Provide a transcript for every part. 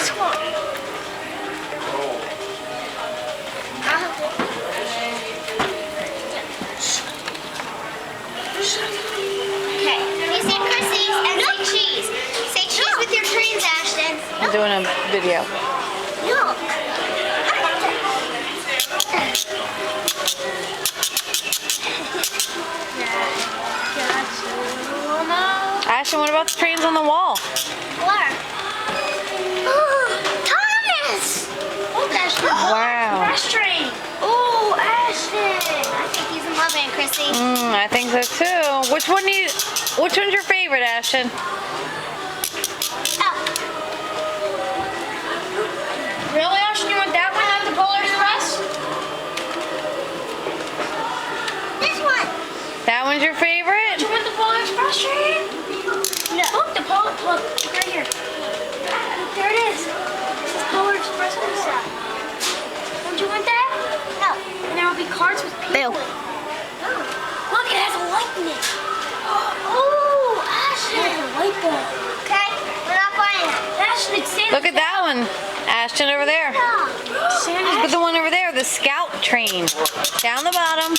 this one. Okay, you say Chrissy's and say cheese. Say cheese with your trains, Ashton. I'm doing a video. No. Ashton, what about the trains on the wall? Where? Thomas! Oh, Ashton. Wow. Fresh train. Oh, Ashton. I think he's in love, Aunt Chrissy. I think so too. Which one's your favorite, Ashton? Oh. Really, Ashton? You want that one, not the Polar Express? This one. That one's your favorite? You want the Polar Express train? No. Look, the Polar. Look, right here. There it is. This is Polar Express on the side. Don't you want that? No. And there will be cards with people. Ew. Look, it has a light in it. Oh, Ashton. It has a light bulb. Okay, we're not buying it. Ashton, it's Santa's. Look at that one. Ashton over there. Santa's. But the one over there, the scout train. Down the bottom.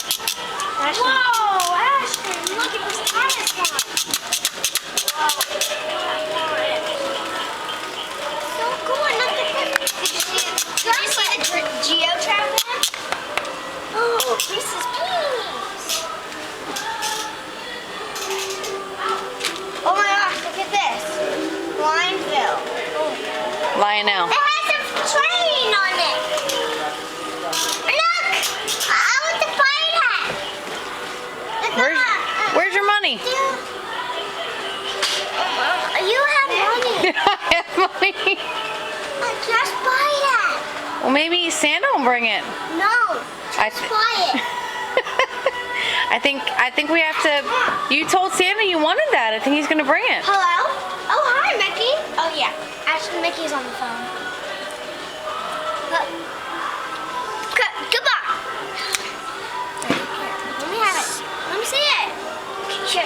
Ashton. Whoa, Ashton, look at this Thomas one. Wow. So cool, look at this. Did you see the Geo Trap one? Oh, Reese's Pieces. Oh my gosh, look at this. Lineville. Lionel. It has a train on it. Look! I want to buy that. Look, Where's your money? You have money. I have money. Just buy that. Well, maybe Santa will bring it. No, I just buy it. I think we have to. You told Santa you wanted that. I think he's gonna bring it. Hello? Oh, hi, Mickey. Oh, yeah. Actually, Mickey's on the phone. Look. Goodbye. Let me have it. Let me see it. Here.